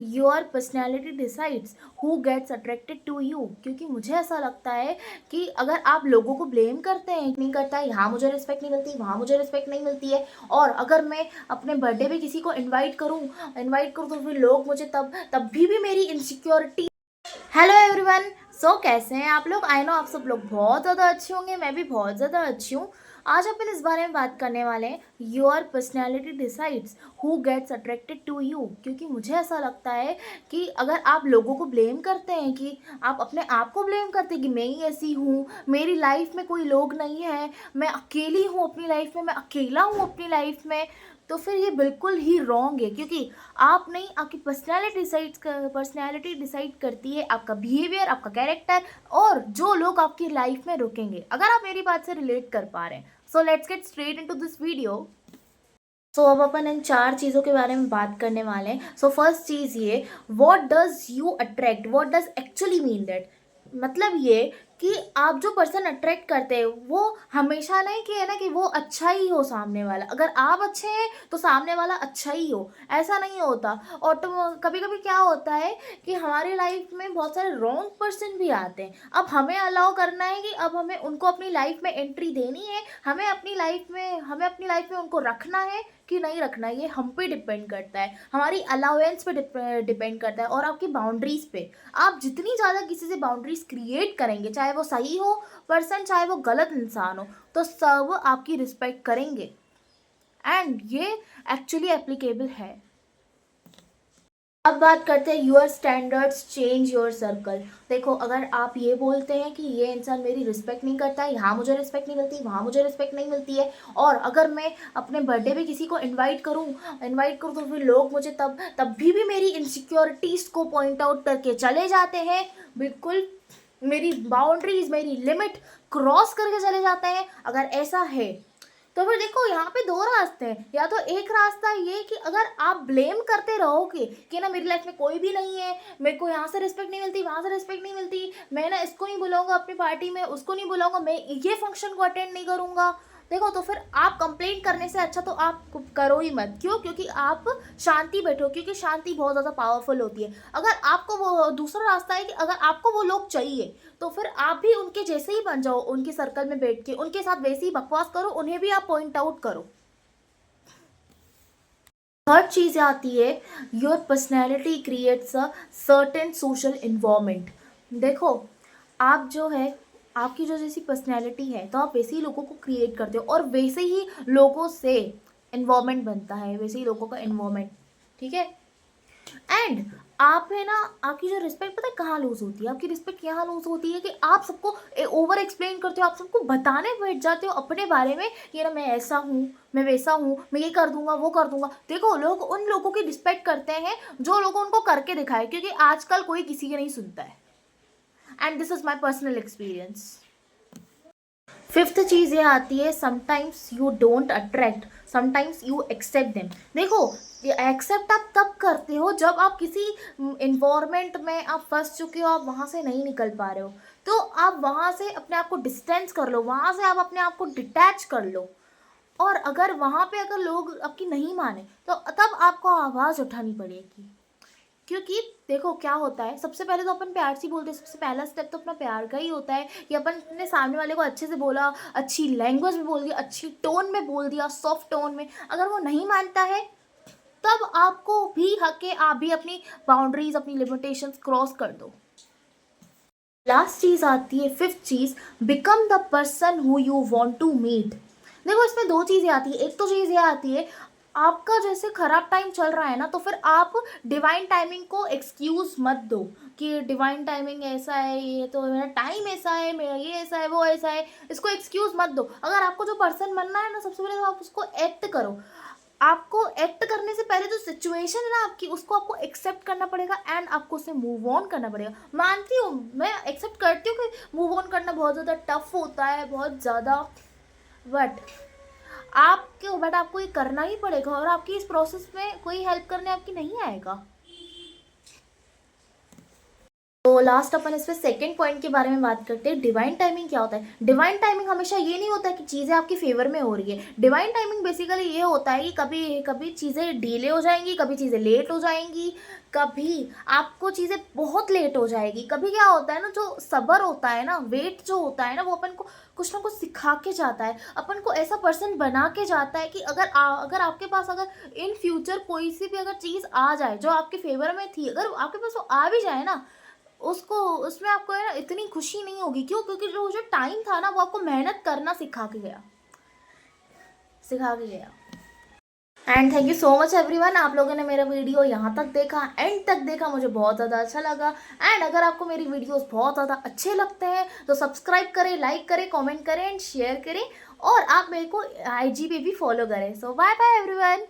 Your personality decides who gets attracted to you. क्योंकि मुझे ऐसा लगता है कि अगर आप लोगों को ब्लेम करते हैं, नहीं करता है, यहाँ मुझे रिस्पेक्ट नहीं मिलती, वहाँ मुझे रिस्पेक्ट नहीं मिलती है, और अगर मैं अपने बर्थडे पे किसी को इनवाइट करूँ तो फिर लोग मुझे तब भी मेरी इनसिक्योरिटी। Hello everyone. सो कैसे हैं आप लोग? आई नो आप सब लोग बहुत ज़्यादा अच्छे होंगे, मैं भी बहुत ज़्यादा अच्छी हूँ। आज अपन इस बारे में बात करने वाले हैं, your personality decides who gets attracted to you. क्योंकि मुझे ऐसा लगता है कि अगर आप लोगों को ब्लेम करते हैं, कि आप अपने आप को ब्लेम करते हैं कि मैं ही ऐसी हूँ, मेरी लाइफ में कोई लोग नहीं है, मैं अकेली हूँ अपनी लाइफ में, मैं अकेला हूँ अपनी लाइफ में, तो फिर ये बिल्कुल ही रॉन्ग है। क्योंकि आप नहीं, आपकी पर्सनैलिटी डिसाइड करती है आपका बिहेवियर, आपका कैरेक्टर, और जो लोग आपकी लाइफ में रुकेंगे। अगर आप मेरी बात से रिलेट कर पा रहे हैं, so let's get straight into this video. So अब अपन इन 4 चीज़ों के बारे में बात करने वाले हैं। सो फर्स्ट चीज़ ये, what does you attract, what does actually mean that. मतलब ये कि आप जो पर्सन अट्रैक्ट करते हैं वो हमेशा नहीं कि है ना कि वो अच्छा ही हो सामने वाला। अगर आप अच्छे हैं तो सामने वाला अच्छा ही हो, ऐसा नहीं होता। और तो कभी कभी क्या होता है कि हमारी लाइफ में बहुत सारे रॉन्ग पर्सन भी आते हैं। अब हमें अलाउ करना है कि अब हमें उनको अपनी लाइफ में एंट्री देनी है, हमें अपनी लाइफ में उनको रखना है कि नहीं रखना है, ये हम पे डिपेंड करता है, हमारी अलाउंस पे डिपेंड करता है, और आपकी बाउंड्रीज पे। आप जितनी ज़्यादा किसी से बाउंड्रीज क्रिएट करेंगे, चाहे वो सही हो पर्सन, चाहे वो गलत इंसान हो, तो सब आपकी रिस्पेक्ट करेंगे। एंड ये एक्चुअली एप्लीकेबल है। अब बात करते हैं, your standards change your circle. देखो, अगर आप ये बोलते हैं कि ये इंसान मेरी रिस्पेक्ट नहीं करता है, यहाँ मुझे रिस्पेक्ट नहीं मिलती, वहाँ मुझे रिस्पेक्ट नहीं मिलती है, और अगर मैं अपने बर्थडे पे किसी को इनवाइट करूँ तो फिर लोग मुझे तब भी मेरी इनसिक्योरिटीज़ को पॉइंट आउट करके चले जाते हैं, बिल्कुल मेरी बाउंड्रीज, मेरी लिमिट क्रॉस करके चले जाते हैं। अगर ऐसा है तो फिर देखो, यहाँ पे 2 रास्ते हैं। या तो एक रास्ता ये कि अगर आप ब्लेम करते रहोगे कि ना मेरी लाइफ में कोई भी नहीं है, मेरे को यहाँ से रिस्पेक्ट नहीं मिलती, वहाँ से रिस्पेक्ट नहीं मिलती, मैं ना इसको नहीं बुलाऊंगा अपनी पार्टी में, उसको नहीं बुलाऊंगा, मैं ये फंक्शन को अटेंड नहीं करूंगा। देखो, तो फिर आप कंप्लेंट करने से अच्छा तो आप करो ही मत। क्यों? क्योंकि आप शांति बैठो, क्योंकि शांति बहुत ज़्यादा पावरफुल होती है। अगर आपको वो दूसरा रास्ता है कि अगर आपको वो लोग चाहिए तो फिर आप भी उनके जैसे ही बन जाओ, उनके सर्कल में बैठ के उनके साथ वैसे ही बकवास करो, उन्हें भी आप पॉइंट आउट करो। थर्ड चीज़ आती है, your personality creates a certain social environment. देखो, आप जो है, आपकी जो जैसी पर्सनैलिटी है तो आप वैसे ही लोगों को क्रिएट करते हो, और वैसे ही लोगों से इन्वायरमेंट बनता है, वैसे ही लोगों का इन्वायरमेंट। ठीक है? एंड आप है ना, आपकी जो रिस्पेक्ट पता है कहाँ लूज होती है? आपकी रिस्पेक्ट यहाँ लूज होती है कि आप सबको ओवर एक्सप्लेन करते हो, आप सबको बताने बैठ जाते हो अपने बारे में कि ना मैं ऐसा हूँ, मैं वैसा हूँ, मैं ये कर दूंगा, वो कर दूंगा। देखो, लोग उन लोगों की रिस्पेक्ट करते हैं जो लोग उनको करके दिखाए, क्योंकि आजकल कोई किसी की नहीं सुनता है। And this is my personal experience. Fifth चीज़ ये आती है, sometimes you don't attract, sometimes you accept them. देखो, एक्सेप्ट आप तब करते हो जब आप किसी इन्वायरमेंट में आप फंस चुके हो, आप वहाँ से नहीं निकल पा रहे हो, तो आप वहाँ से अपने आप को डिस्टेंस कर लो, वहाँ से आप अपने आप को डिटैच कर लो। और अगर वहाँ पे अगर लोग आपकी नहीं माने तो तब आपको आवाज़ उठानी पड़ेगी। क्योंकि देखो क्या होता है, सबसे पहले तो अपन प्यार से ही बोलते हैं, सबसे पहला स्टेप तो अपना प्यार का ही होता है कि अपन ने सामने वाले को अच्छे से बोला, अच्छी लैंग्वेज में बोल दिया, अच्छी टोन में बोल दिया, सॉफ्ट टोन में। अगर वो नहीं मानता है तब आपको भी हक है, आप भी अपनी बाउंड्रीज, अपनी लिमिटेशंस क्रॉस कर दो। लास्ट चीज आती है, फिफ्थ चीज, become the person who you want to meet. देखो, इसमें 2 चीज़ें आती है। एक तो चीज़ ये आती है, आपका जैसे खराब टाइम चल रहा है ना, तो फिर आप डिवाइन टाइमिंग को एक्सक्यूज मत दो कि डिवाइन टाइमिंग ऐसा है, ये तो मेरा टाइम ऐसा है, मेरा ये ऐसा है, वो ऐसा है, इसको एक्सक्यूज मत दो। अगर आपको जो पर्सन बनना है ना, सबसे पहले तो आप उसको एक्ट करो। आपको एक्ट करने से पहले जो सिचुएशन है ना आपकी, उसको आपको एक्सेप्ट करना पड़ेगा, एंड आपको उससे मूव ऑन करना पड़ेगा। मानती हूँ, मैं एक्सेप्ट करती हूँ कि मूव ऑन करना बहुत ज़्यादा टफ होता है, बहुत ज़्यादा, बट आपको ये करना ही पड़ेगा, और आपकी इस प्रोसेस में कोई हेल्प करने आपकी नहीं आएगा। तो तो लास्ट अपन इस पे सेकंड पॉइंट के बारे में बात करते हैं, डिवाइन टाइमिंग क्या होता है। डिवाइन टाइमिंग हमेशा ये नहीं होता कि चीज़ें आपकी फेवर में हो रही है। डिवाइन टाइमिंग बेसिकली ये होता है कि कभी कभी चीज़ें डिले हो जाएंगी, कभी चीज़ें लेट हो जाएंगी, कभी आपको चीज़ें बहुत लेट हो जाएगी। कभी क्या होता है ना, जो सब्र होता है ना, वेट जो होता है ना, वो अपन को कुछ ना कुछ सिखा के जाता है, अपन को ऐसा पर्सन बना के जाता है कि अगर आपके पास अगर इन फ्यूचर कोई सी भी अगर चीज़ आ जाए जो आपके फेवर में थी, अगर आपके पास वो आ भी जाए ना, उसको उसमें आपको है ना इतनी खुशी नहीं होगी। क्यों? क्योंकि जो जो टाइम था ना, वो आपको मेहनत करना सिखा के गया। And thank you so much everyone, आप लोगों ने मेरा वीडियो यहाँ तक देखा, एंड तक देखा, मुझे बहुत ज़्यादा अच्छा लगा। एंड अगर आपको मेरी वीडियोस बहुत ज़्यादा अच्छे लगते हैं तो सब्सक्राइब करें, लाइक करें, कमेंट करें एंड शेयर करें, और आप मेरे को IG पे भी फॉलो करें। सो बाय बाय एवरीवन।